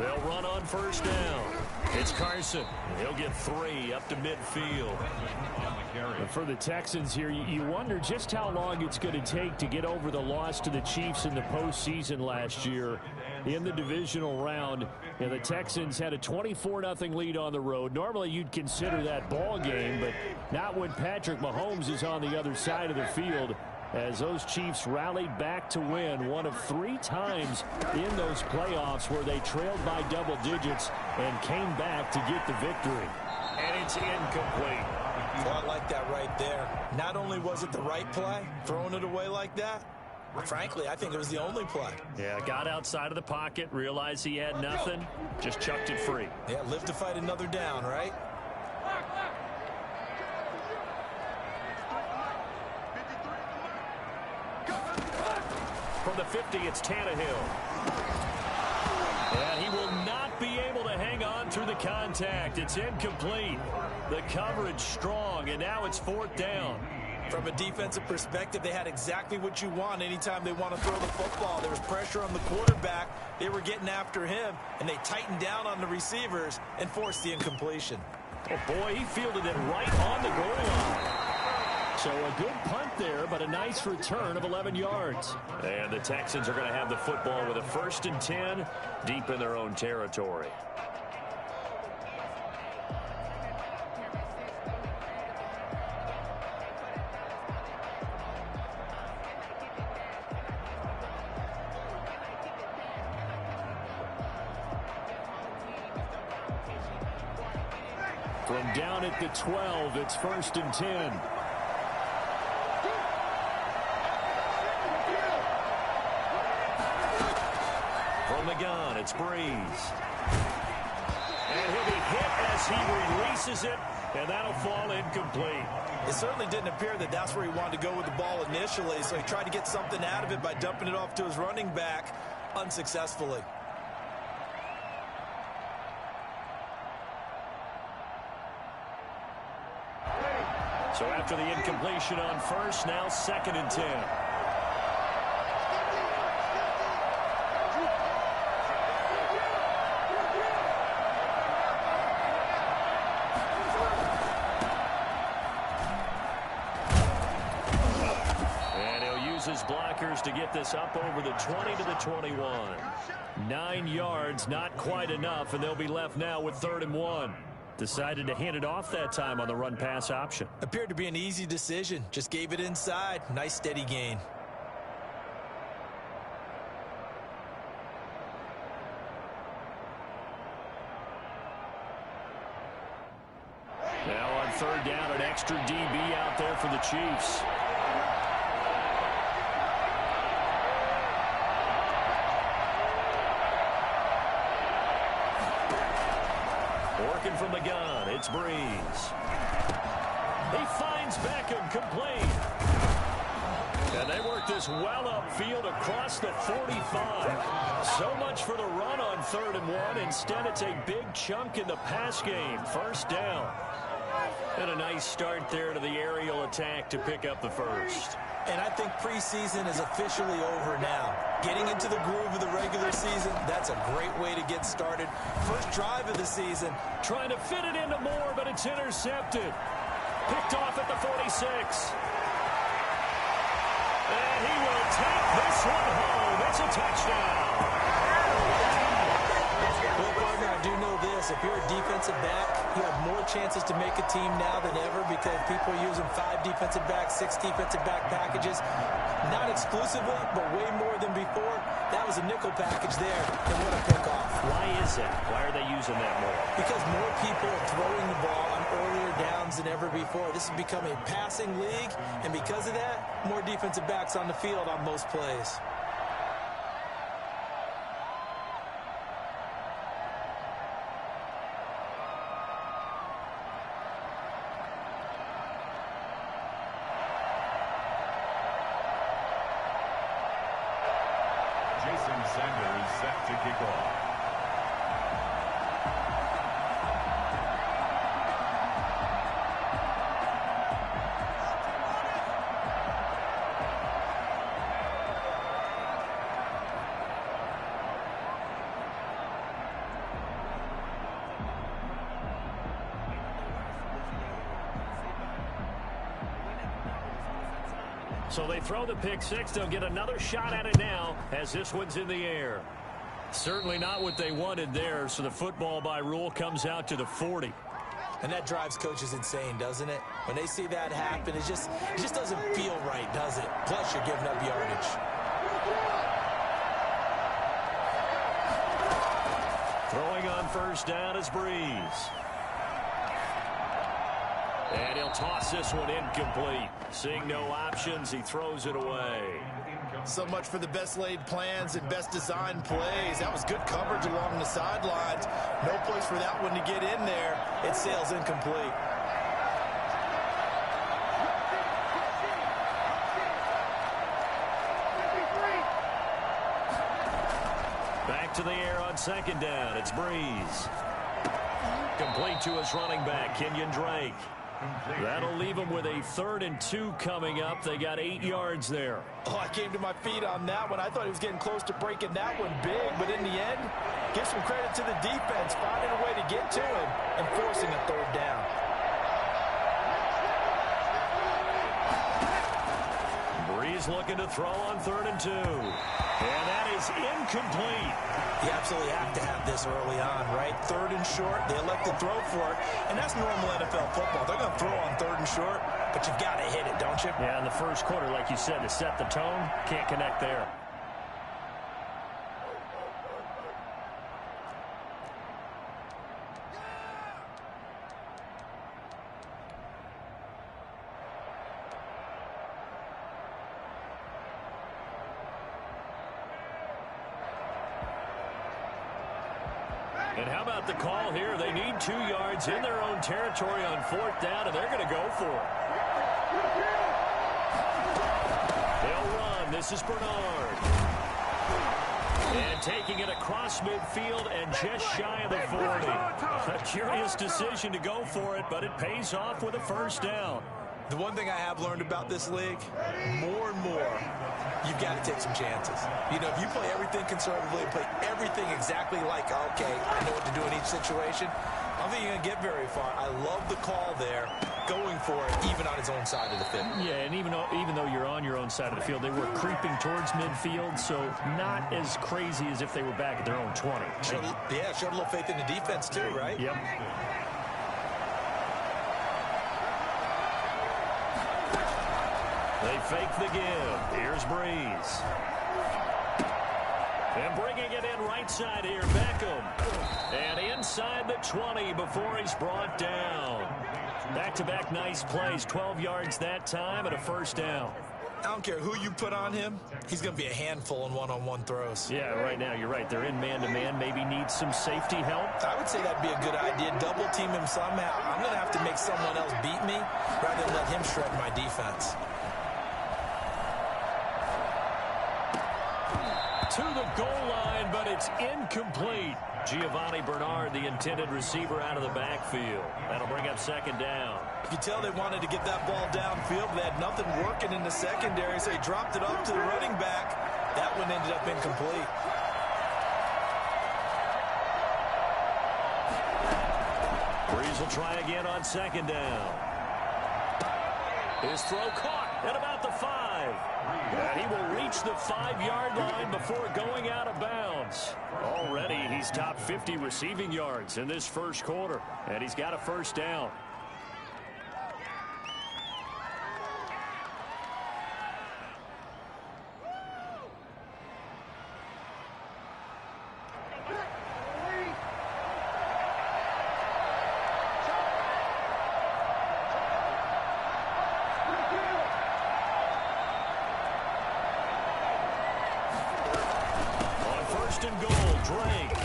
They'll run on first down. It's Carson. He'll get 3 up to midfield. For the Texans here, you wonder just how long it's going to take to get over the loss to the Chiefs in the postseason last year in the divisional round. And the Texans had a 24-0 lead on the road. Normally you'd consider that ball game, but not when Patrick Mahomes is on the other side of the field, as those Chiefs rallied back to win one of 3 times in those playoffs where they trailed by double digits and came back to get the victory. And it's incomplete. Well, I like that right there. Not only was it the right play, throwing it away like that, frankly, I think it was the only play. Yeah, got outside of the pocket, realized he had nothing, just chucked it free. Yeah, live to fight another down, right? From the 50, it's Tannehill. And he will not be able to hang on through the contact. It's incomplete. The coverage strong, and now it's 4th down. From a defensive perspective, they had exactly what you want anytime they want to throw the football. There was pressure on the quarterback. They were getting after him, and they tightened down on the receivers and forced the incompletion. Oh, boy, he fielded it right on the goal line. So a good punt there, but a nice return of 11 yards. And the Texans are going to have the football with a 1st and 10 deep in their own territory. From down at the 12, it's 1st and 10. From the gun, it's Breeze. And he'll be hit as he releases it, and that'll fall incomplete. It certainly didn't appear that that's where he wanted to go with the ball initially, so he tried to get something out of it by dumping it off to his running back unsuccessfully. So after the incompletion on first, now 2nd and 10. And he'll use his blockers to get this up over the 20 to the 21. 9 yards, not quite enough, and they'll be left now with 3rd and 1. Decided to hand it off that time on the run-pass option. Appeared to be an easy decision. Just gave it inside. Nice steady gain. Now on 3rd down, an extra DB out there for the Chiefs. Working from the gun, it's Breeze. He finds Beckham complete. And they work this well upfield across the 45. So much for the run on 3rd and 1. Instead, it's a big chunk in the pass game. 1st down. And a nice start there to the aerial attack to pick up the 1st. And I think preseason is officially over now. Getting into the groove of the regular season, that's a great way to get started. First drive of the season. Trying to fit it into Moore, but it's intercepted. Picked off at the 46. And he will take this one home. It's a touchdown. Well, partner, I do know this. If you're a defensive back, you have more chances to make a team now than ever because people are using 5 defensive backs, 6 defensive back packages. Not exclusively, but way more than before. That was a nickel package there, and what a pickoff. Why is that? Why are they using that more? Because more people are throwing the ball on earlier downs than ever before. This has become a passing league, and because of that, more defensive backs on the field on most plays. Sender is set to kick off. So they throw the pick six. They'll get another shot at it now as this one's in the air. Certainly not what they wanted there, so the football by rule comes out to the 40. And that drives coaches insane, doesn't it? When they see that happen, it just doesn't feel right, does it? Plus, you're giving up yardage. Throwing on first down is Breeze. And he'll toss this one incomplete. Seeing no options, he throws it away. So much for the best laid plans and best designed plays. That was good coverage along the sidelines. No place for that one to get in there. It sails incomplete. Back to the air on second down. It's Breeze. Complete to his running back, Kenyon Drake. That'll leave them with a 3rd and 2 coming up. They got 8 yards there. Oh, I came to my feet on that one. I thought he was getting close to breaking that one big, but in the end, give some credit to the defense, finding a way to get to him and forcing a 3rd down. Breeze looking to throw on 3rd and 2. And that is incomplete. You absolutely have to have this early on, right? 3rd and short, they elect to throw for it, and that's normal NFL football. They're going to throw on 3rd and short, but you've got to hit it, don't you? Yeah, in the first quarter, like you said, to set the tone, can't connect there. And how about the call here? They need 2 yards in their own territory on 4th down, and they're going to go for it. They'll run. This is Bernard. And taking it across midfield and just shy of the 40. A curious decision to go for it, but it pays off with a 1st down. The one thing I have learned about this league, more and more, you've got to take some chances. You know, if you play everything conservatively, play everything exactly like, okay, I know what to do in each situation, I don't think you're going to get very far. I love the call there, going for it, even on his own side of the field. Yeah, and even though you're on your own side of the field, they were creeping towards midfield, so not as crazy as if they were back at their own 20. Showed a little faith in the defense too, right? Yep. They fake the give. Here's Breeze. And bringing it in right side here, Beckham. And inside the 20 before he's brought down. Back-to-back nice plays. 12 yards that time and a 1st down. I don't care who you put on him. He's going to be a handful in one-on-one throws. Yeah, right now, you're right. They're in man-to-man. Maybe need some safety help. I would say that'd be a good idea. Double team him somehow. I'm going to have to make someone else beat me rather than let him shred my defense. To the goal line, but it's incomplete. Giovanni Bernard, the intended receiver, out of the backfield. That'll bring up 2nd down. You could tell they wanted to get that ball downfield, but they had nothing working in the secondary, so they dropped it off to the running back. That one ended up incomplete. Breeze will try again on 2nd down. His throw caught at about the 5. And he will reach the 5-yard line before going out of bounds. Already, he's top 50 receiving yards in this first quarter. And he's got a 1st down. And goal, Drake.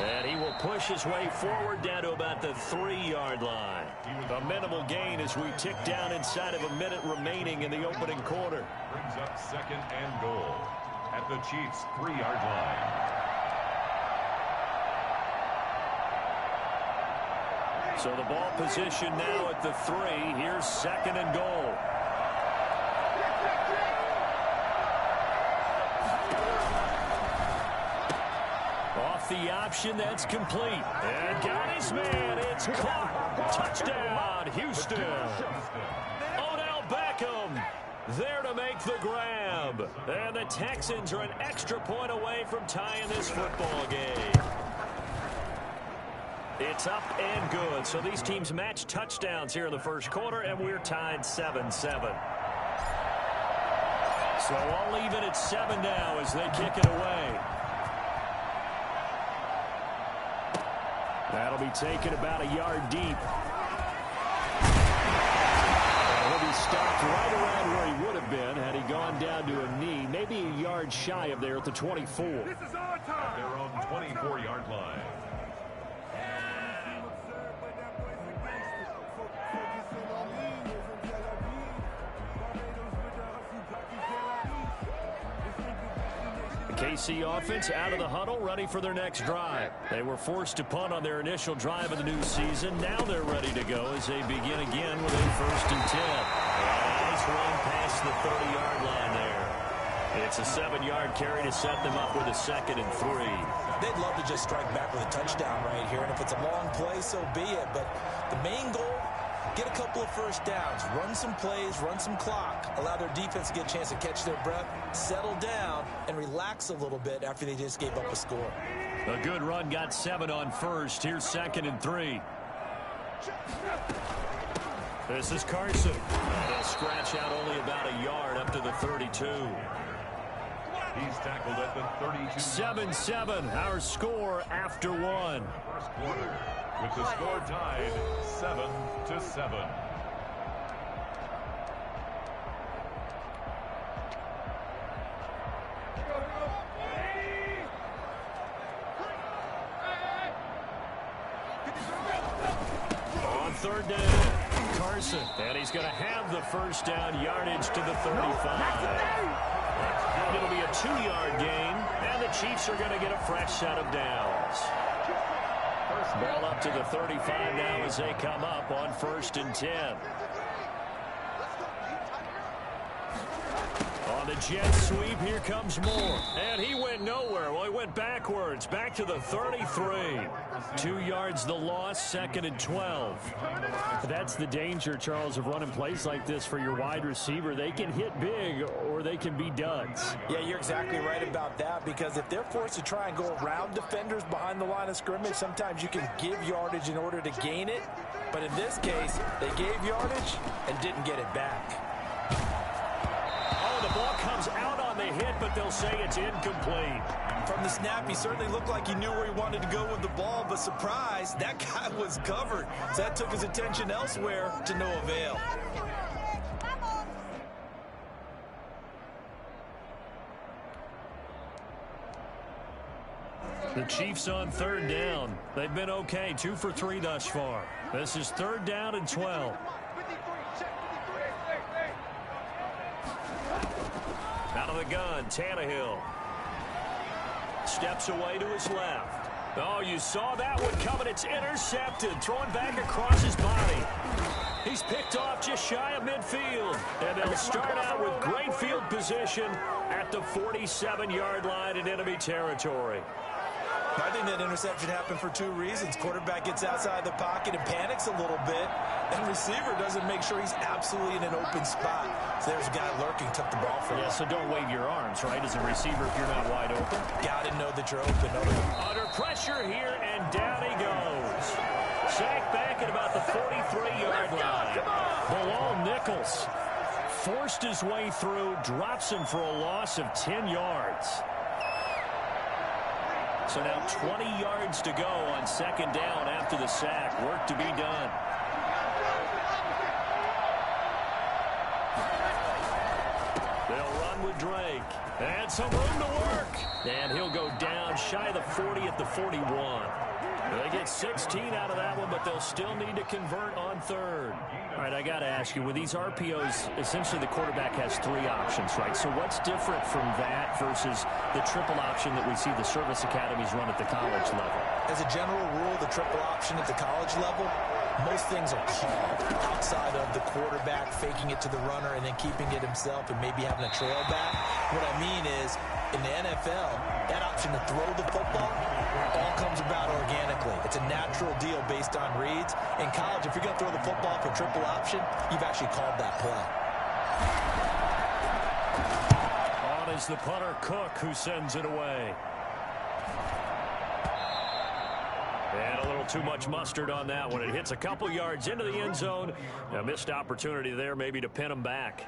And he will push his way forward down to about the 3-yard line. A minimal gain as we tick down inside of a minute remaining in the opening quarter. Brings up 2nd and goal at the Chiefs' 3-yard line. So the ball position now at the 3. Here's 2nd and goal. The option, that's complete. And got his man. It's caught. Touchdown, Houston. Odell Beckham there to make the grab. And the Texans are an extra point away from tying this football game. It's up and good. So these teams match touchdowns here in the first quarter, and we're tied 7-7. So all even at 7 now as they kick it away. That'll be taken about a yard deep. He'll be stopped right around where he would have been had he gone down to a knee, maybe a yard shy of there at the 24. This is our time. Their own 24-yard line. KC offense out of the huddle, ready for their next drive. They were forced to punt on their initial drive of the new season. Now they're ready to go as they begin again with a 1st and 10. Nice run past the 30-yard line there. It's a 7-yard carry to set them up with a 2nd and 3. They'd love to just strike back with a touchdown right here, and if it's a long play, so be it. But the main goal, get a couple of first downs, run some plays, run some clock, allow their defense to get a chance to catch their breath, settle down, and relax a little bit after they just gave up a score. A good run, got 7 on 1st. Here's 2nd and 3. This is Carson. They'll scratch out only about a yard up to the 32. He's tackled at the 32. 7-7, our score after 1. First quarter, with the score tied 7-7. On 3rd down, Carson, and he's going to have the first down, yardage to the 35. It'll be a 2-yard gain, and the Chiefs are going to get a fresh set of downs. Ball up to the 35 now as they come up on 1st and 10. On the jet sweep, here comes Moore. And he went nowhere. Well, he went backwards, back to the 33. 2 yards the loss, 2nd and 12. That's the danger, Charles, of running plays like this for your wide receiver. They can hit big or they can be duds. Yeah, you're exactly right about that, because if they're forced to try and go around defenders behind the line of scrimmage, sometimes you can give yardage in order to gain it. But in this case, they gave yardage and didn't get it back. The ball comes out on the hit, but they'll say it's incomplete. From the snap, he certainly looked like he knew where he wanted to go with the ball, but surprise, that guy was covered. So that took his attention elsewhere to no avail. The Chiefs on 3rd down. They've been okay, 2 for 3 thus far. This is 3rd down and 12. Out of the gun, Tannehill. Steps away to his left. Oh, you saw that one coming. It's intercepted. Thrown back across his body. He's picked off just shy of midfield. And they'll start out with great field position at the 47-yard line in enemy territory. I think that interception happened for 2 reasons. Quarterback gets outside the pocket and panics a little bit, and receiver doesn't make sure he's absolutely in an open spot. So there's a guy lurking, took the ball from him. Yeah, so don't wave your arms, right, as a receiver if you're not wide open. Got to know that you're open. Under pressure here, and down he goes. Sacked back at about the 43-yard line. Bilal Nichols forced his way through, drops him for a loss of 10 yards. So now 20 yards to go on 2nd down after the sack. Work to be done. They'll run with Drake. And some room to work. And he'll go down shy of the 40 at the 41. They get 16 out of that one, but they'll still need to convert on 3rd. All right, I got to ask you, with these RPOs, essentially the quarterback has 3 options, right? So what's different from that versus the triple option that we see the service academies run at the college level? As a general rule, the triple option at the college level, most things are called outside of the quarterback faking it to the runner and then keeping it himself and maybe having a trail back. What I mean is, in the NFL, that option to throw the football all comes about organically. It's a natural deal based on reads. In college, if you're going to throw the football for triple option, you've actually called that play. is the punter, Cook, who sends it away. And a little too much mustard on that one. It hits a couple yards into the end zone. A missed opportunity there maybe to pin him back.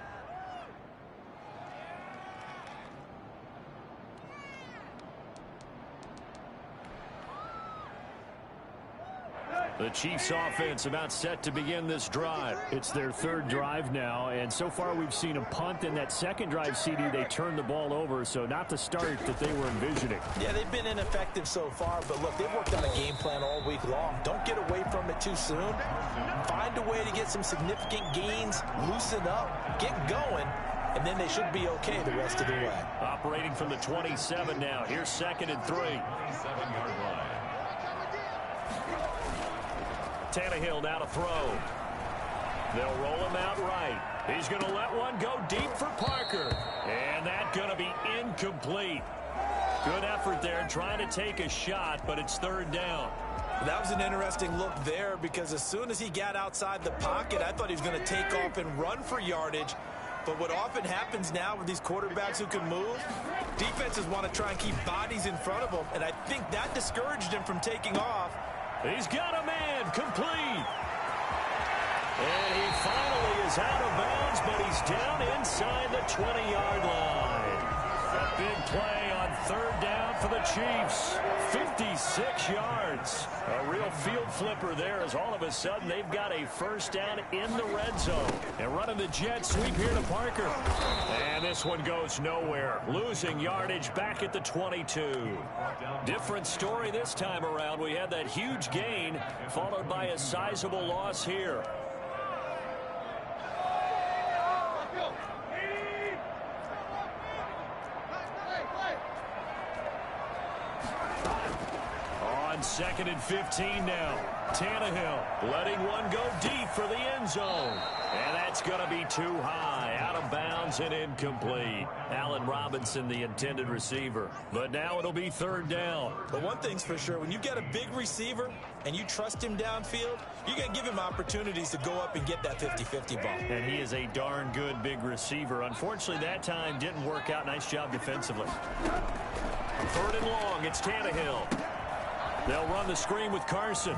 The Chiefs offense about set to begin this drive. It's their third drive now, and so far we've seen a punt. In that second drive, CD, they turned the ball over, so not the start that they were envisioning. Yeah, they've been ineffective so far, but look, they've worked on a game plan all week long. Don't get away from it too soon. Find a way to get some significant gains, loosen up, get going, and then they should be okay the rest of the way. Operating from the 27 now. Here's 2nd and 3. 7-yard line. Tannehill now to throw. They'll roll him out right. He's going to let one go deep for Parker. And that's going to be incomplete. Good effort there trying to take a shot, but it's 3rd down. That was an interesting look there because as soon as he got outside the pocket, I thought he was going to take off and run for yardage. But what often happens now with these quarterbacks who can move, defenses want to try and keep bodies in front of them, and I think that discouraged him from taking off. He's got a man, complete. And he finally is out of bounds, but he's down inside the 20-yard line. A big play on 3rd down for the Chiefs. 56 yards. A real field flipper there as all of a sudden they've got a 1st down in the red zone. And running the jet sweep here to Parker. And this one goes nowhere. Losing yardage back at the 22. Different story this time around. We had that huge gain followed by a sizable loss here. On 2nd and 15 now. Tannehill letting one go deep for the end zone. And that's going to be too high. Out of bounds and incomplete. Allen Robinson, the intended receiver. But now it'll be 3rd down. But one thing's for sure, when you've got a big receiver and you trust him downfield, you're going to give him opportunities to go up and get that 50-50 ball. And he is a darn good big receiver. Unfortunately, that time didn't work out. Nice job defensively. 3rd and long, it's Tannehill. They'll run the screen with Carson.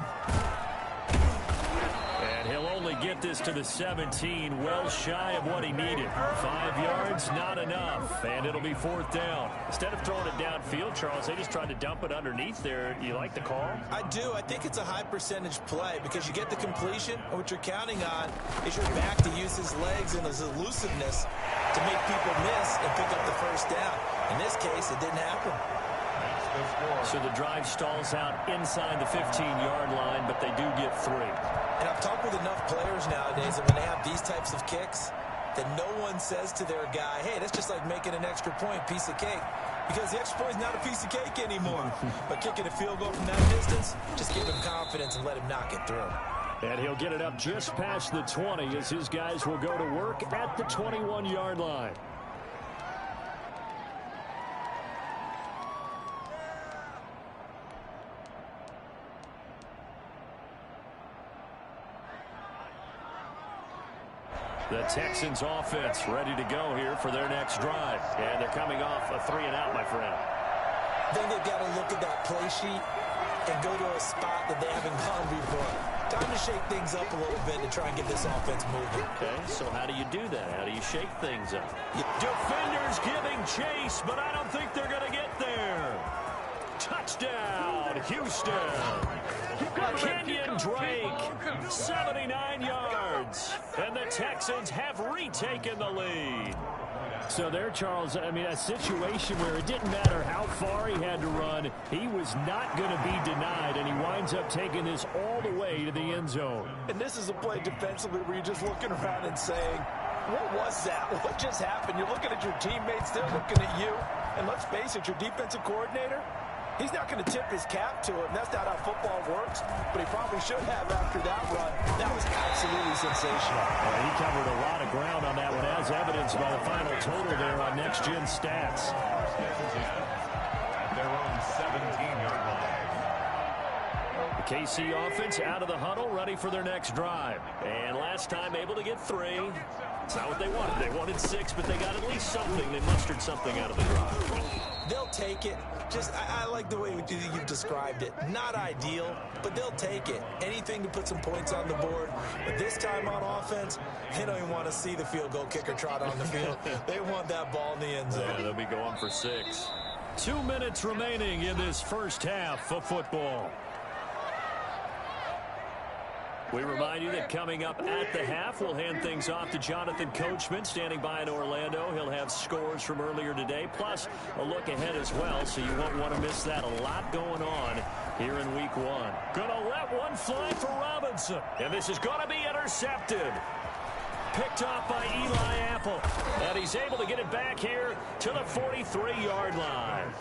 And he'll only get this to the 17, well shy of what he needed. 5 yards, not enough. And it'll be 4th down. Instead of throwing it downfield, Charles, they just tried to dump it underneath there. Do you like the call? I do. I think it's a high percentage play because you get the completion, and what you're counting on is your back to use his legs and his elusiveness to make people miss and pick up the 1st down. In this case, it didn't happen. So the drive stalls out inside the 15-yard line, but they do get 3. And I've talked with enough players nowadays that when they have these types of kicks, that no one says to their guy, hey, that's just like making an extra point, piece of cake. Because the extra point is not a piece of cake anymore. But kicking a field goal from that distance, just give him confidence and let him knock it through. And he'll get it up just past the 20 as his guys will go to work at the 21-yard line. The Texans offense ready to go here for their next drive. And they're coming off a 3-and-out, my friend. I think they've got to look at that play sheet and go to a spot that they haven't gone before. Time to shake things up a little bit to try and get this offense moving. Okay, so how do you do that? How do you shake things up? Defenders giving chase, but I don't think they're going to get there. Touchdown, Houston. Kenyon Drake, 79 yards. And the Texans have retaken the lead. So there, Charles, I mean, a situation where it didn't matter how far he had to run, he was not going to be denied, and he winds up taking this all the way to the end zone. And this is a play defensively where you're just looking around and saying, what was that? What just happened? You're looking at your teammates, they're looking at you. And let's face it, your defensive coordinator, he's not going to tip his cap to him. That's not how football works, but he probably should have after that run. That was absolutely sensational. Well, he covered a lot of ground on that one, as evidenced by the final total there on Next Gen Stats. At their own 17-yard line. The KC offense out of the huddle, ready for their next drive. And last time able to get 3. It's not what they wanted. They wanted 6, but they got at least something. They mustered something out of the drive. They'll take it. I like the way you've described it. Not ideal, but they'll take it. Anything to put some points on the board. But this time on offense, they don't even want to see the field goal kicker trot on the field. They want that ball in the end zone. Yeah, they'll be going for 6. 2 minutes remaining in this first half of football. We remind you that coming up at the half, we'll hand things off to Jonathan Coachman, standing by in Orlando. He'll have scores from earlier today, plus a look ahead as well, so you won't want to miss that. A lot going on here in Week 1. Gonna let one fly for Robinson. And this is going to be intercepted. Picked off by Eli Apple. And he's able to get it back here to the 43-yard line.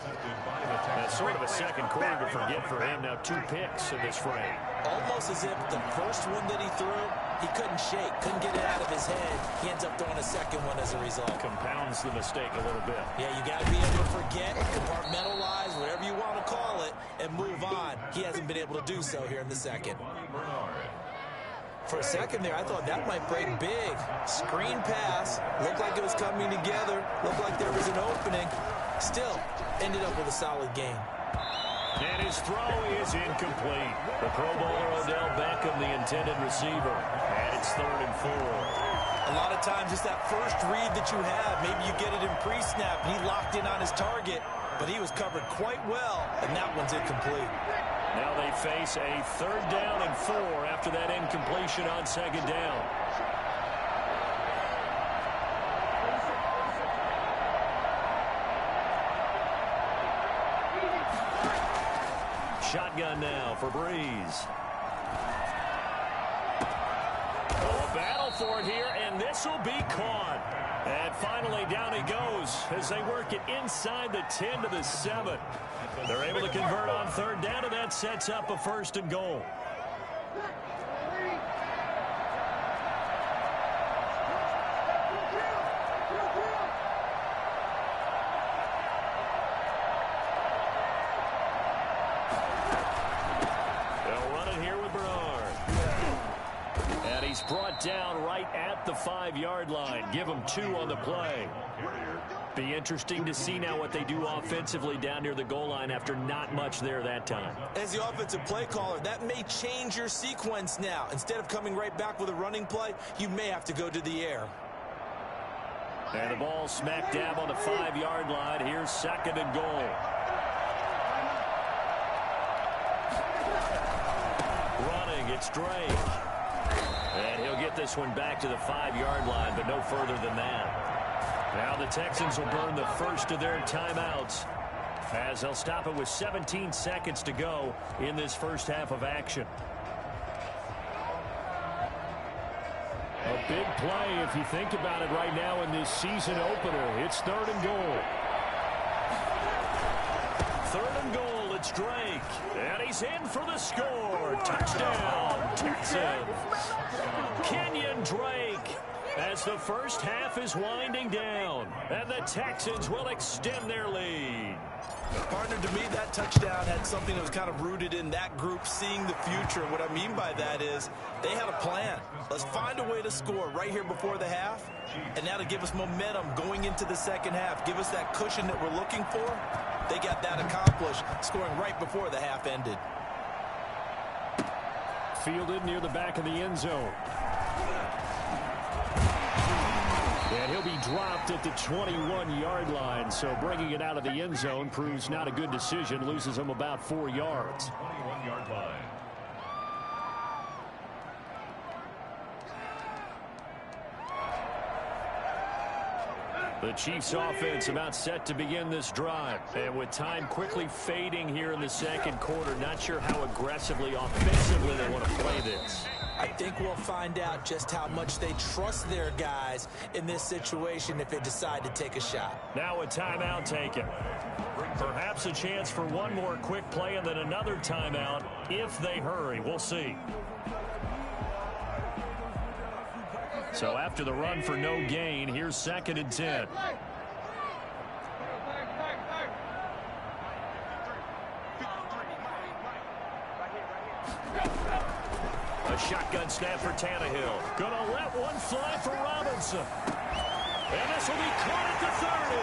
That's sort of a second quarter to forget for him. Now 2 picks in this frame. Almost as if the first one that he threw, he couldn't shake, couldn't get it out of his head. He ends up throwing a second one as a result. Compounds the mistake a little bit. Yeah, you got to be able to forget, compartmentalize, whatever you want to call it, and move on. He hasn't been able to do so here in the second. For a second there, I thought that might break big. Screen pass. Looked like it was coming together. Looked like there was an opening. Still, ended up with a solid game. And his throw is incomplete. The Pro Bowler Odell Beckham, the intended receiver. And it's 3rd and 4. A lot of times it's that first read that you have. Maybe you get it in pre-snap, and he locked in on his target, but he was covered quite well, and that one's incomplete. Now they face a 3rd down and 4 after that incompletion on 2nd down. Shotgun now for Breeze. Oh, battle for it here, and this will be caught. And finally down he goes as they work it inside the 10 to the 7. They're able to convert on 3rd down, and that sets up a 1st and goal. They'll run it here with Bernard. And he's brought down right at the 5-yard line. Give him 2 on the play. Be interesting to see now what they do offensively down near the goal line after not much there that time. As the offensive play caller, that may change your sequence now. Instead of coming right back with a running play, you may have to go to the air. And the ball smack dab on the 5-yard line. Here's 2nd and goal. Running, it's Drake. And he'll get this one back to the 5-yard line, but no further than that. Now the Texans will burn the first of their timeouts as they'll stop it with 17 seconds to go in this first half of action. A big play if you think about it right now in this season opener. It's 3rd and goal. 3rd and goal, it's Drake. And he's in for the score. Touchdown, Texans. Kenyon Drake. As the first half is winding down, and the Texans will extend their lead. Partner, to me, that touchdown had something that was kind of rooted in that group seeing the future. What I mean by that is they had a plan. Let's find a way to score right here before the half, and now to give us momentum going into the second half, give us that cushion that we're looking for. They got that accomplished, scoring right before the half ended. Fielded near the back of the end zone. And he'll be dropped at the 21-yard line, so bringing it out of the end zone proves not a good decision. Loses him about 4 yards. 21-yard line. The Chiefs offense about set to begin this drive. And with time quickly fading here in the second quarter, not sure how aggressively, offensively they want to play this. I think we'll find out just how much they trust their guys in this situation if they decide to take a shot. Now a timeout taken. Perhaps a chance for one more quick play and then another timeout if they hurry. We'll see. So after the run for no gain, here's 2nd and 10. A shotgun snap for Tannehill. Gonna let one fly for Robinson. And this will be caught at the 30.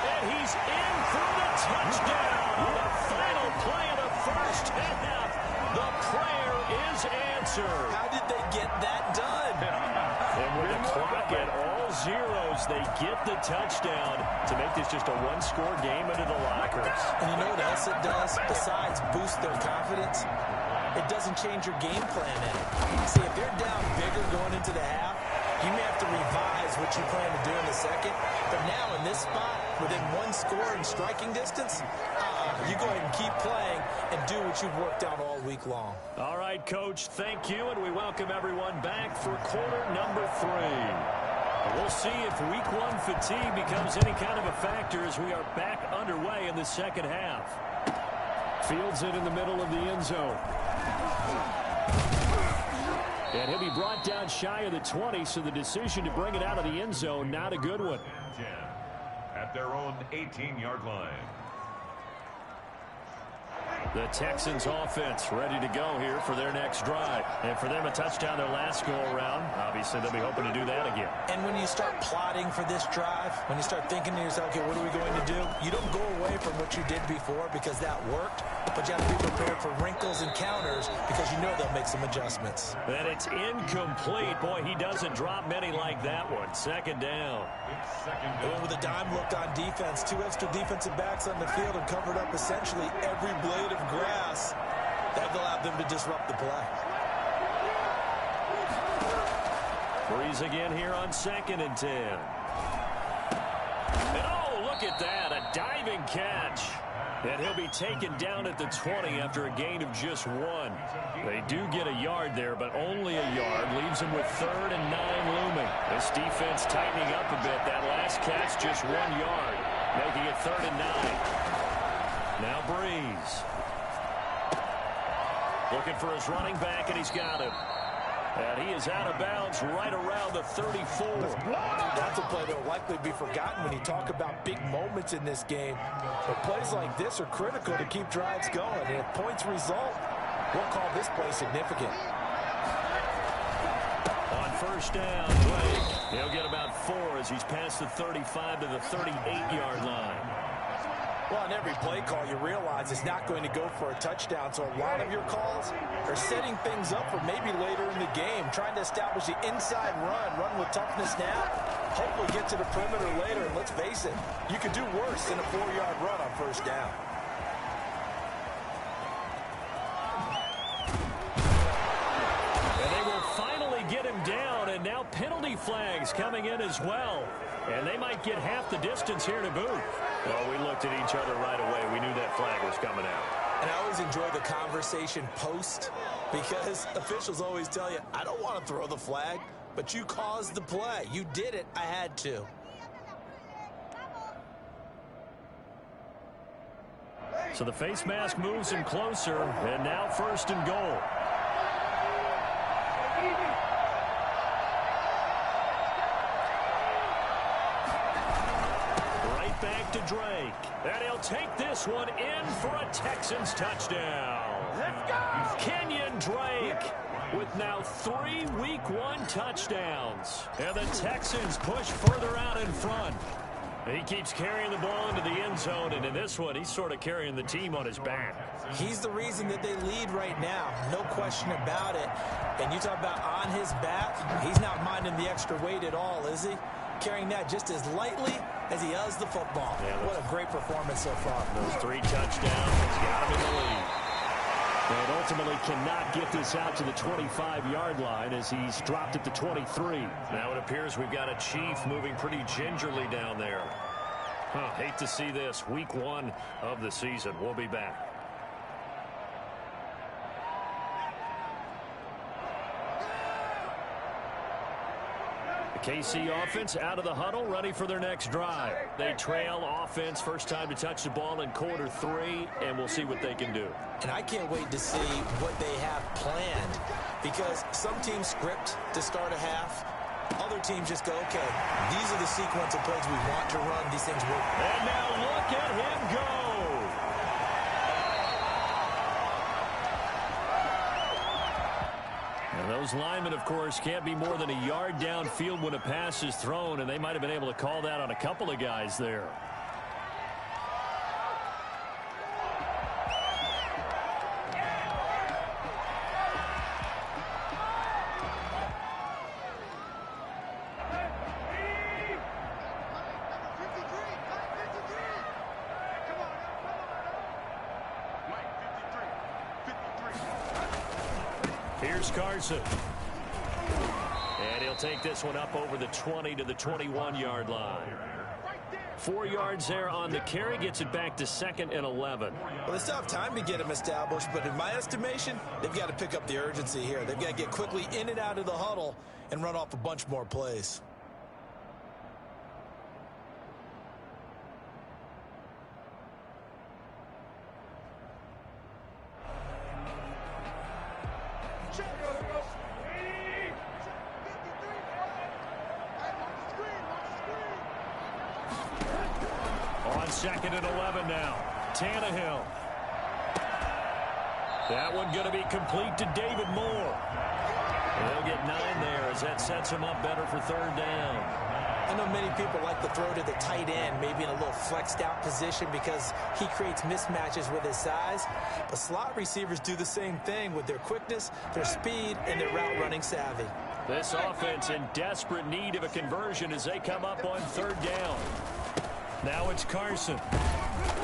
And he's in for the touchdown. On the final play of the first half, the prayer is answered. How did they get that done? And with the clock at all zeros, they get the touchdown to make this just a one-score game into the lockers. And you know what else it does? Besides boost their confidence, it doesn't change your game plan any. See, if you're down bigger going into the half, you may have to revise what you plan to do in the second. But now in this spot, within one score and striking distance, you go ahead and keep playing and do what you've worked out all week long. All right, Coach, thank you, and we welcome everyone back for quarter number 3. We'll see if week 1 fatigue becomes any kind of a factor as we are back underway in the second half. Fields it in the middle of the end zone. And he'll be brought down shy of the 20, so the decision to bring it out of the end zone, not a good one. At their own 18-yard line. The Texans offense ready to go here for their next drive. And for them, a touchdown their last go-around. Obviously, they'll be hoping to do that again. And when you start plotting for this drive, when you start thinking to yourself, okay, what are we going to do? You don't go away from what you did before because that worked, but you have to be prepared for wrinkles and counters because you know they'll make some adjustments. And it's incomplete. Boy, he doesn't drop many like that one. Second down. And with a dime look on defense, 2 extra defensive backs on the field and covered up essentially every blade of grass. That allowed them to disrupt the play. Breeze again here on 2nd and 10. And oh, look at that, a diving catch. And he'll be taken down at the 20 after a gain of just 1. They do get a yard there, but only a yard. Leaves him with 3rd and 9 looming. This defense tightening up a bit. That last catch just 1 yard, making it 3rd and 9. Now Breeze. Looking for his running back, and he's got him. And he is out of bounds right around the 34. That's a play that will likely be forgotten when you talk about big moments in this game. But plays like this are critical to keep drives going. And if points result, we'll call this play significant. On first down, Drake. He'll get about 4 as he's past the 35 to the 38-yard line. Well, on every play call, you realize it's not going to go for a touchdown. So a lot of your calls are setting things up for maybe later in the game, trying to establish the inside run with toughness now, hopefully get to the perimeter later. And let's face it, you could do worse than a 4-yard run on first down. And they will finally get him down, and now penalty flags coming in as well. And they might get half the distance here to boot. Well, we looked at each other right away. We knew that flag was coming out. And I always enjoy the conversation post because officials always tell you, I don't want to throw the flag, but you caused the play. You did it. I had to. So the face mask moves him closer, and now 1st and goal. Back to Drake, and he'll take this one in for a Texans touchdown. Let's go! Kenyon Drake with now 3 Week 1 touchdowns. And the Texans push further out in front. He keeps carrying the ball into the end zone, and in this one, he's sort of carrying the team on his back. He's the reason that they lead right now, no question about it. And you talk about on his back, he's not minding the extra weight at all, is he? Carrying that just as lightly as he does the football. Yeah, what a great performance so far. Those 3 touchdowns, he's got him in the lead. And ultimately cannot get this out to the 25-yard line as he's dropped at the 23. Now it appears we've got a Chief moving pretty gingerly down there. Hate to see this. Week 1 of the season. We'll be back. The KC offense out of the huddle, ready for their next drive. They trail offense, first time to touch the ball in quarter 3, and we'll see what they can do. And I can't wait to see what they have planned, because some teams script to start a half. Other teams just go, okay, these are the sequence of plays we want to run. These things work. And now look at him go. Those linemen, of course, can't be more than a yard downfield when a pass is thrown, and they might have been able to call that on a couple of guys there. Here's Carson. And he'll take this one up over the 20 to the 21-yard line. 4 yards there on the carry, gets it back to 2nd and 11. Well, they still have time to get him established, but in my estimation, they've got to pick up the urgency here. They've got to get quickly in and out of the huddle and run off a bunch more plays. On 2nd and 11 now. Tannehill. That one going to be complete to David Moore. They'll get 9 there as that sets him up better for 3rd down. I know many people like to throw to the tight end, maybe in a little flexed out position because he creates mismatches with his size. But slot receivers do the same thing with their quickness, their speed, and their route running savvy. This offense in desperate need of a conversion as they come up on 3rd down. Now it's Carson.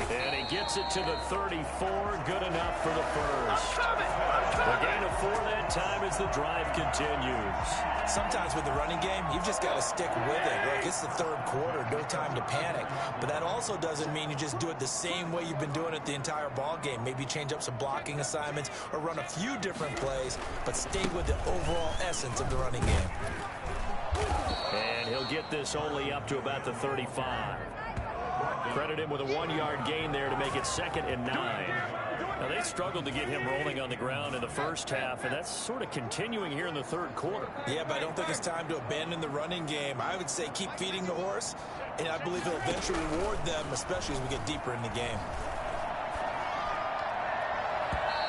And he gets it to the 34. Good enough for the first. The gain of 4 that time as the drive continues. Sometimes with the running game, you've just got to stick with it. Look, it's the 3rd quarter, no time to panic. But that also doesn't mean you just do it the same way you've been doing it the entire ball game. Maybe change up some blocking assignments or run a few different plays, but stay with the overall essence of the running game. And he'll get this only up to about the 35. Credit him with a 1-yard gain there to make it 2nd and 9. Now, they struggled to get him rolling on the ground in the first half, and that's sort of continuing here in the 3rd quarter. Yeah, but I don't think it's time to abandon the running game. I would say keep feeding the horse, and I believe it'll eventually reward them, especially as we get deeper in the game.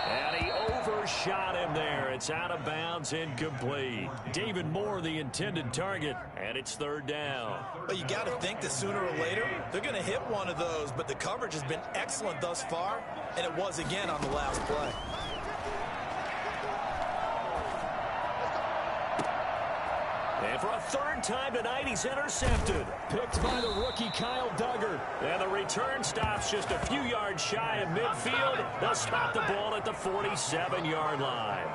And he overshot him there. It's out of bounds, incomplete. David Moore, the intended target, and it's 3rd down. But you got to think that sooner or later, they're going to hit one of those, but the coverage has been excellent thus far, and it was again on the last play. And for a 3rd time tonight, he's intercepted. Picked by the rookie Kyle Duggar. And the return stops just a few yards shy of midfield. They'll stop the ball at the 47-yard line.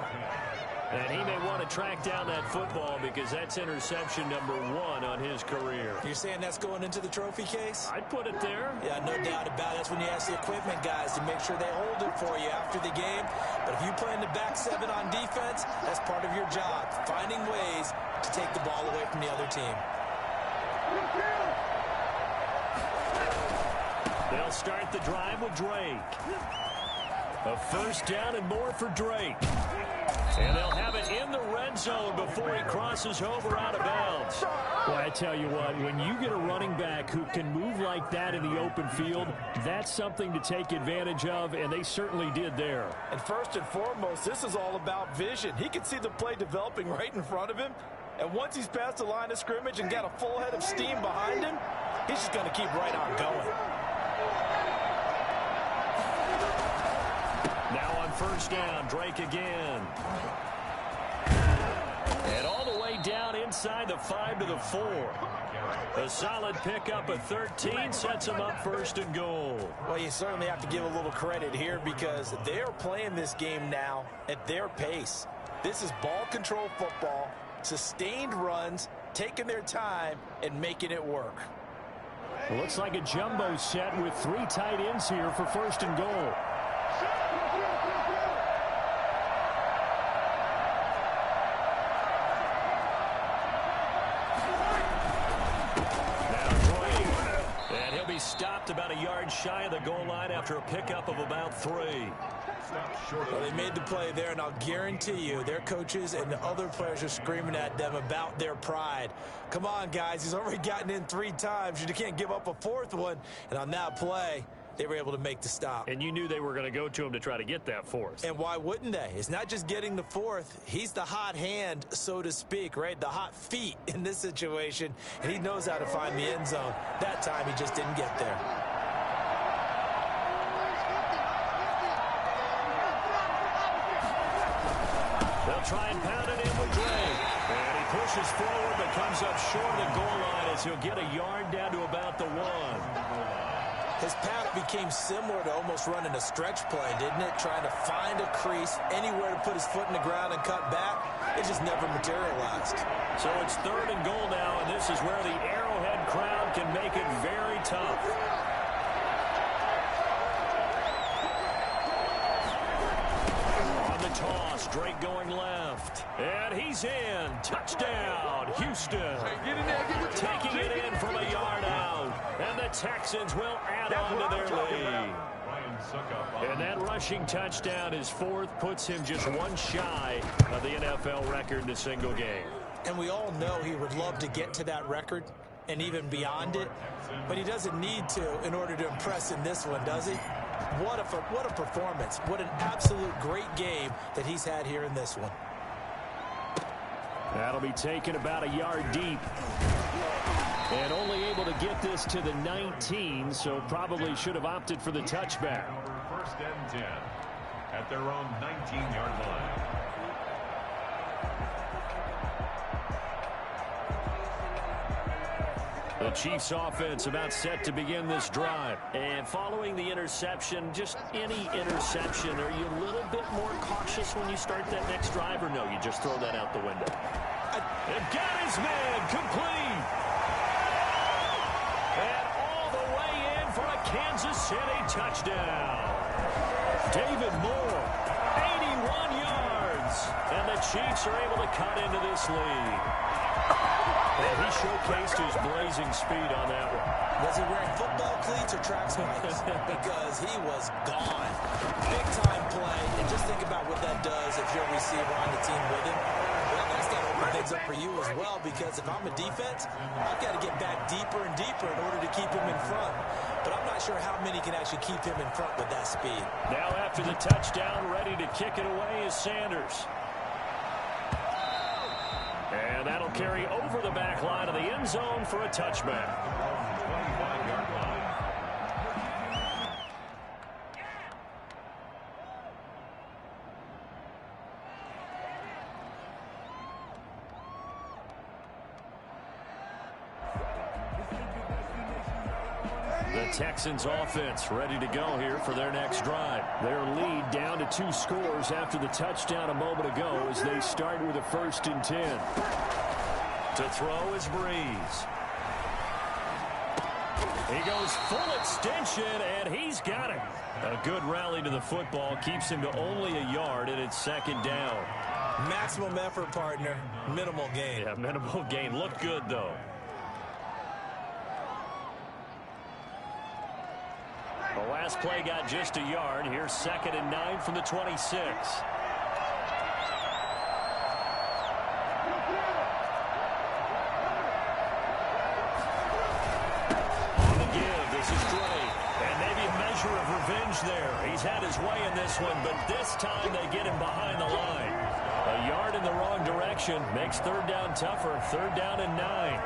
And he may want to track down that football because that's interception number 1 on his career. You're saying that's going into the trophy case? I'd put it there. Yeah, no doubt about it. That's when you ask the equipment guys to make sure they hold it for you after the game. But if you play in the back 7 on defense, that's part of your job, finding ways to take the ball away from the other team. They'll start the drive with Drake. A 1st down and more for Drake. And they'll have it in the red zone before he crosses over out of bounds. Well, I tell you what, when you get a running back who can move like that in the open field, that's something to take advantage of, and they certainly did there. And first and foremost, this is all about vision. He can see the play developing right in front of him, and once he's past the line of scrimmage and got a full head of steam behind him, he's just going to keep right on going. Now on 1st down, Drake again. And all the way down inside the 5 to the 4. A solid pickup of 13 sets him up 1st and goal. Well, you certainly have to give a little credit here because they're playing this game now at their pace. This is ball control football, sustained runs, taking their time, and making it work. It looks like a jumbo set with 3 tight ends here for 1st and goal. Stopped about a yard shy of the goal line after a pickup of about 3. Well, they made the play there, and I'll guarantee you their coaches and the other players are screaming at them about their pride. Come on, guys. He's already gotten in 3 times. You can't give up a 4th one. And on that play, they were able to make the stop. And you knew they were going to go to him to try to get that fourth. And why wouldn't they? It's not just getting the fourth. He's the hot hand, so to speak, right? The hot feet in this situation. And he knows how to find the end zone. That time he just didn't get there. They'll try and pound it in with Drake. And he pushes forward but comes up short of the goal line as he'll get a yard down to about the 1. His path became similar to almost running a stretch play, didn't it? Trying to find a crease, anywhere to put his foot in the ground and cut back. It just never materialized. So it's 3rd and goal now, and this is where the Arrowhead crowd can make it very tough. On the toss, Drake going left. And he's in. Touchdown, Houston. Taking it in from a yard out. And the Texans will add on to their lead. And that rushing touchdown, his 4th, puts him just one shy of the NFL record in a single game. And we all know he would love to get to that record and even beyond it, but he doesn't need to in order to impress in this one, does he? What a performance. What an absolute great game that he's had here in this one. That'll be taken about a yard deep. And only able to get this to the 19, so probably should have opted for the touchback. 1st and 10 at their own 19-yard line. The Chiefs offense about set to begin this drive. And following the interception, just any interception, are you a little bit more cautious when you start that next drive, or no, you just throw that out the window? And got his man complete. And all the way in for a Kansas City touchdown. David Moore, 81 yards. And the Chiefs are able to cut into this lead. And he showcased his blazing speed on that one. Was he wearing football cleats or track spikes? Because he was gone. Big-time play. And just think about what that does if you're a receiver on the team with him. Well, that's got to open things up for you as well, because if I'm a defense, I've got to get back deeper and deeper in order to keep him in front. But I'm not sure how many can actually keep him in front with that speed. Now after the touchdown, ready to kick it away is Sanders. And that'll carry over the back line of the end zone for a touchback. 25-yard line. The Texans offense ready to go here for their next drive. Their lead down to 2 scores after the touchdown a moment ago as they start with a 1st and 10. To throw is Breeze. He goes full extension, and he's got it. A good rally to the football keeps him to only a yard, and it's 2nd down. Maximum effort, partner. Minimal gain. Yeah, minimal gain. Looked good, though. The last play got just a yard. Here's 2nd and 9 from the 26. On the give, this is Drake. And maybe a measure of revenge there. He's had his way in this one, but this time they get him behind the line. A yard in the wrong direction makes 3rd down tougher. 3rd down and 9.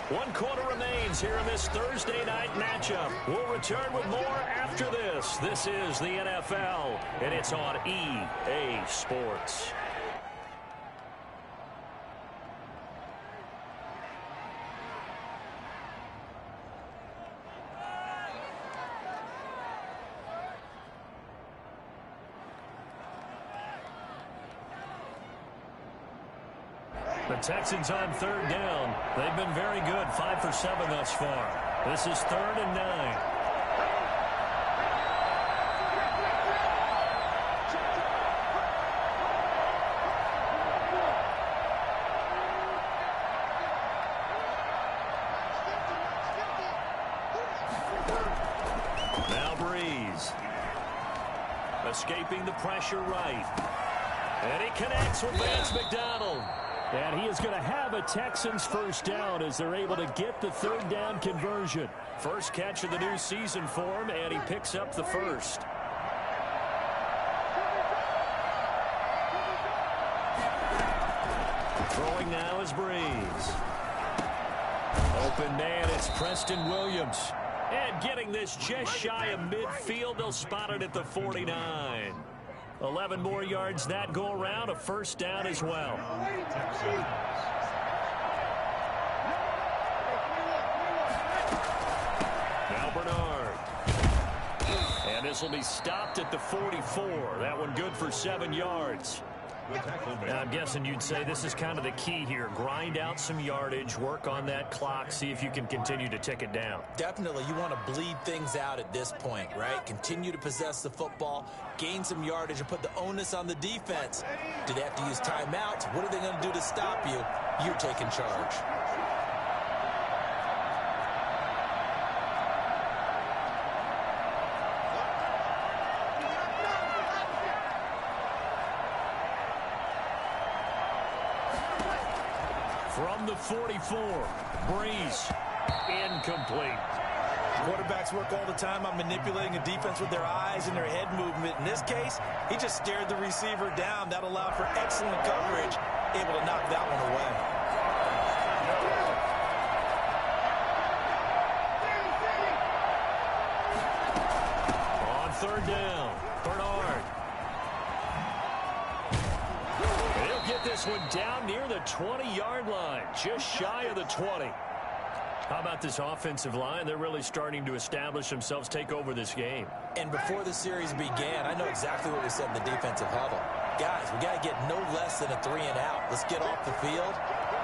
One quarter remains here in this Thursday night matchup. We'll return with more after this. This is the NFL, and it's on EA Sports. The Texans on 3rd down. They've been very good, 5 for 7 thus far. This is 3rd and 9. Escaping the pressure right. And he connects with Vance McDonald. And he is going to have a Texans first down as they're able to get the third down conversion. First catch of the new season for him, and he picks up the first. Throwing now is Breeze. Open man, it's Preston Williams. And getting this just shy of midfield, they'll spot it at the 49. 11 more yards that go around, a first down as well. Now Bernard. And this will be stopped at the 44. That one good for 7 yards. Now, I'm guessing you'd say this is kind of the key here. Grind out some yardage, work on that clock, see if you can continue to tick it down. Definitely, you want to bleed things out at this point, right? Continue to possess the football, gain some yardage, and put the onus on the defense. Do they have to use timeouts? What are they going to do to stop you? You're taking charge. From the 44, Breeze, incomplete. Quarterbacks work all the time on manipulating a defense with their eyes and their head movement. In this case, he just stared the receiver down. That allowed for excellent coverage, able to knock that one away. On third down, Bernard. He'll get this one down near the 20-yard line, just shy of the 20. How about this offensive line? They're really starting to establish themselves, take over this game. And before the series began, I know exactly what we said in the defensive huddle. Guys, we got to get no less than a 3-and-out. Let's get off the field.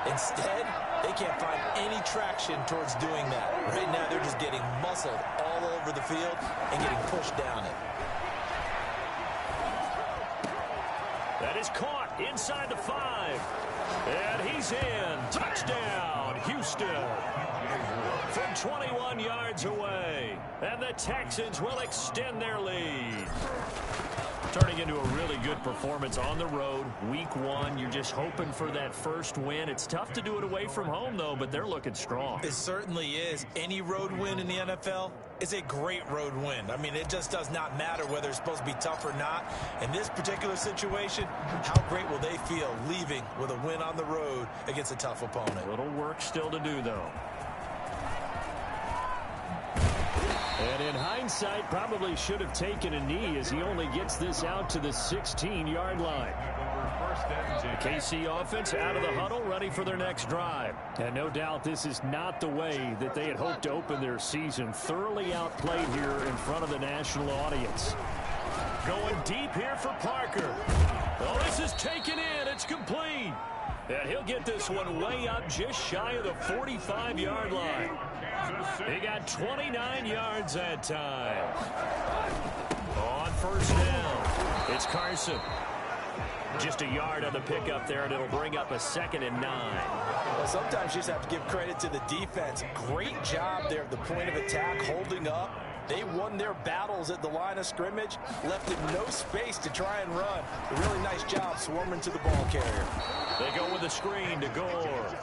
Instead, they can't find any traction towards doing that. Right now, they're just getting muscled all over the field and getting pushed down it. That is caught inside the 5. And he's in. Touchdown, Houston. From 21 yards away. And the Texans will extend their lead. Turning into a really good performance on the road. Week 1, you're just hoping for that first win. It's tough to do it away from home, though, but they're looking strong. It certainly is. Any road win in the NFL is a great road win. I mean, it just does not matter whether it's supposed to be tough or not. In this particular situation, how great will they feel leaving with a win on the road against a tough opponent? Little work still to do, though. And in hindsight, probably should have taken a knee as he only gets this out to the 16-yard line. The KC offense out of the huddle, ready for their next drive. And no doubt this is not the way that they had hoped to open their season. Thoroughly outplayed here in front of the national audience. Going deep here for Parker. Oh, this is taken in. It's complete. And he'll get this one way up just shy of the 45-yard line. He got 29 yards that time. On first down, it's Carson. Just a yard on the pickup there, and it'll bring up a 2nd and 9. Well, sometimes you just have to give credit to the defense. Great job there at the point of attack, holding up. They won their battles at the line of scrimmage, left him no space to try and run. A really nice job swarming to the ball carrier. They go with a screen to Gore.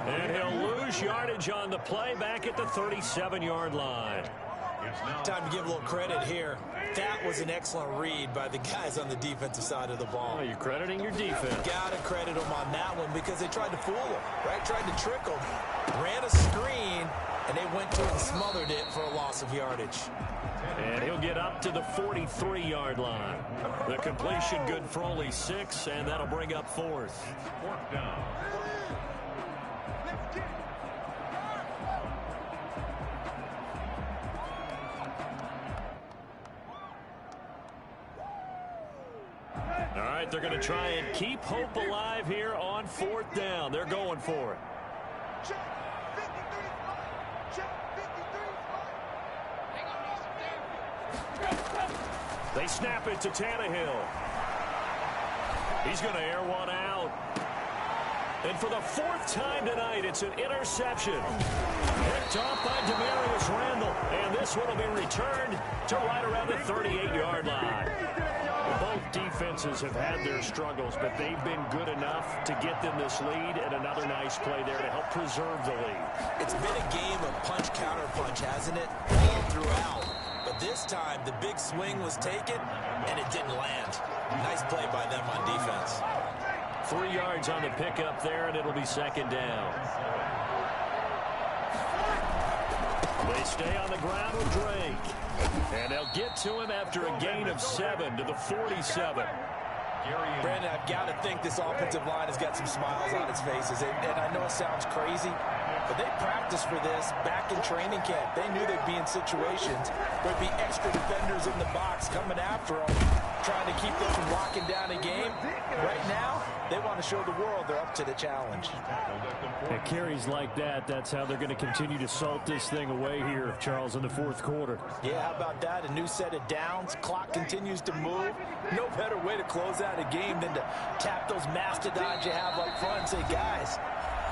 And he'll lose yardage on the play back at the 37-yard line. Time to give a little credit here. That was an excellent read by the guys on the defensive side of the ball. Oh, you're crediting your defense. Got to credit them on that one because they tried to fool him, right? Tried to trick him. Ran a screen, and they went to it and smothered it for a loss of yardage. And he'll get up to the 43-yard line. The completion good for only 6, and that'll bring up 4th. 4th down. All right, they're going to try and keep hope alive here on 4th down. They're going for it. They snap it to Tannehill. He's going to air one out. And for the 4th time tonight, it's an interception. Picked off by Demarius Randall. And this one will be returned to right around the 38-yard line. offenses have had their struggles, but they've been good enough to get them this lead, and another nice play there to help preserve the lead. It's been a game of punch-counter-punch, hasn't it? All throughout. But this time, the big swing was taken, and it didn't land. Nice play by them on defense. 3 yards on the pickup there, and it'll be second down. They stay on the ground with Drake. And they'll get to him after a gain of 7 to the 47. Brandon, I've got to think this offensive line has got some smiles on its faces. And I know it sounds crazy, but they practiced for this back in training camp. They knew they'd be in situations where there'd be extra defenders in the box coming after them, trying to keep them from locking down a game. Right now, they want to show the world they're up to the challenge. At carries like that, that's how they're going to continue to salt this thing away here, Charles, in the fourth quarter. Yeah, how about that? A new set of downs. Clock continues to move. No better way to close out a game than to tap those mastodons you have up front and say, guys,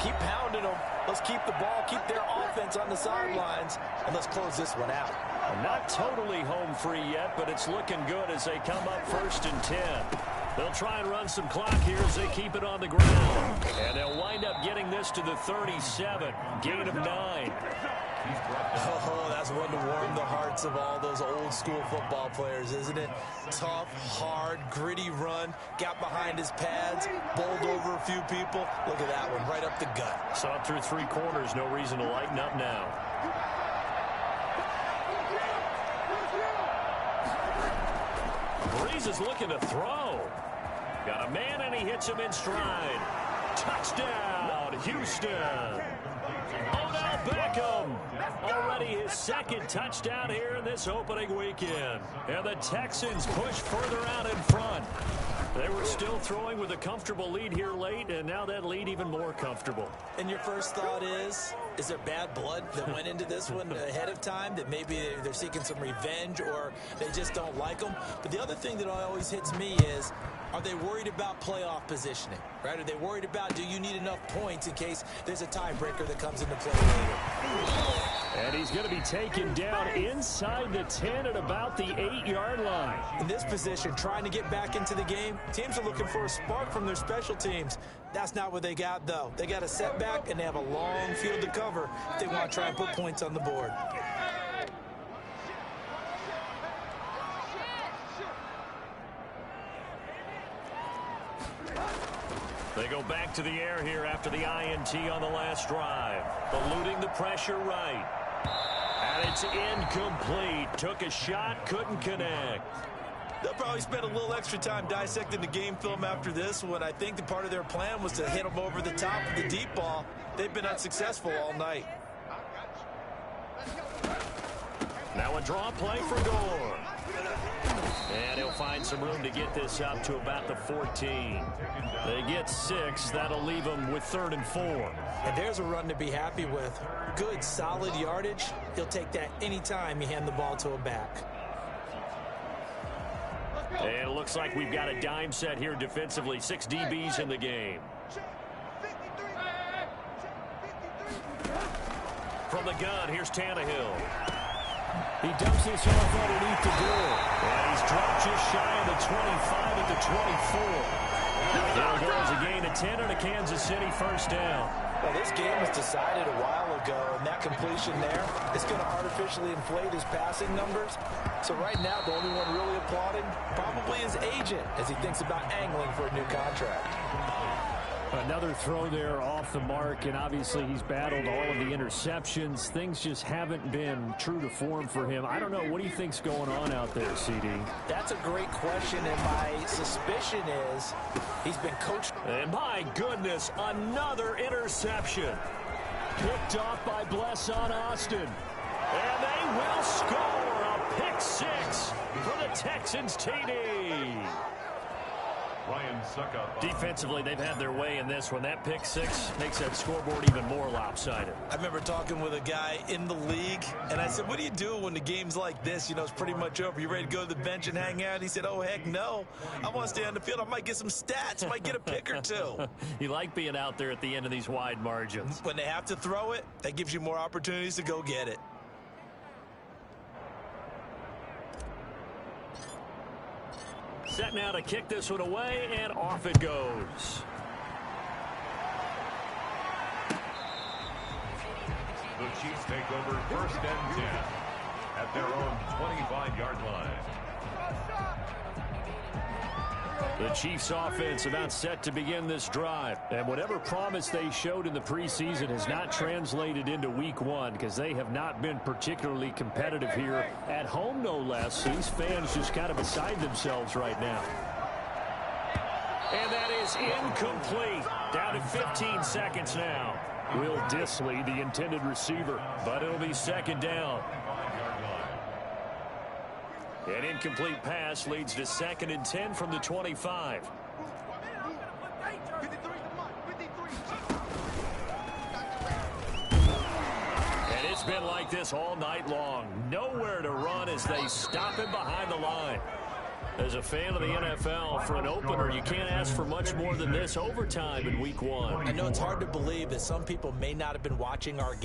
keep pounding them. Let's keep the ball, keep their offense on the sidelines, and let's close this one out. Not totally home free yet, but it's looking good as they come up 1st and 10. They'll try and run some clock here as they keep it on the ground. And they'll wind up getting this to the 37. Gain of 9. Oh, that's one to warm the hearts of all those old school football players, isn't it? Tough, hard, gritty run. Got behind his pads, bowled over a few people. Look at that one, right up the gut. Saw it through 3 quarters. No reason to lighten up now. Breeze is looking to throw. Got a man, and he hits him in stride. Touchdown, Houston. Odell Beckham. Already his 2nd touchdown here in this opening weekend. And the Texans push further out in front. They were still throwing with a comfortable lead here late, and now that lead even more comfortable. And your first thought is there bad blood that went into this one ahead of time, that maybe they're seeking some revenge or they just don't like them? But the other thing that always hits me is, are they worried about playoff positioning, right? Are they worried about, do you need enough points in case there's a tiebreaker that comes into play later? And he's going to be taken down inside the 10 at about the 8-yard line. In this position, trying to get back into the game, teams are looking for a spark from their special teams. That's not what they got, though. They got a setback, and they have a long field to cover if they want to try and put points on the board. They go back to the air here after the INT on the last drive. Eluding the pressure right. And it's incomplete. Took a shot, couldn't connect. They'll probably spend a little extra time dissecting the game film after this one. I think the part of their plan was to hit them over the top of the deep ball. They've been unsuccessful all night. Now a draw play for Gore. And he'll find some room to get this up to about the 14. They get 6. That'll leave them with 3rd and 4. And there's a run to be happy with. Good, solid yardage. He'll take that anytime you hand the ball to a back. And it looks like we've got a dime set here defensively. 6 DBs in the game. From the gun, here's Tannehill. He dumps this off underneath the goal. And he's dropped just shy of the 25 at the 24. There goes a gain of 10 and a Kansas City first down. Well, this game was decided a while ago, and that completion there is going to artificially inflate his passing numbers. So right now, the only one really applauding probably his agent as he thinks about angling for a new contract. Another throw there off the mark, and obviously he's battled all of the interceptions. Things just haven't been true to form for him. I don't know. What do you think's going on out there, CD? That's a great question, and my suspicion is he's been coached. And my goodness, another interception. Picked off by Blesson Austin. And they will score a pick 6 for the Texans TD. Defensively, they've had their way in this one. That pick 6 makes that scoreboard even more lopsided. I remember talking with a guy in the league, and I said, what do you do when the game's like this? You know, it's pretty much over. You ready to go to the bench and hang out? He said, oh, heck no. I want to stay on the field. I might get some stats. Might get a pick or 2. You like being out there at the end of these wide margins. When they have to throw it, that gives you more opportunities to go get it. Set now to kick this one away, and off it goes. The Chiefs take over 1st and 10 at their own 25-yard line. The Chiefs offense about set to begin this drive. And whatever promise they showed in the preseason has not translated into week 1 because they have not been particularly competitive here at home, no less. These fans just kind of beside themselves right now. And that is incomplete. Down to 15 seconds now. Will Dissly, the intended receiver, but it'll be 2nd down. An incomplete pass leads to 2nd and 10 from the 25. And it's been like this all night long. Nowhere to run as they stop him behind the line. As a fan of the NFL, for an opener, you can't ask for much more than this overtime in week 1. I know it's hard to believe that some people may not have been watching our game.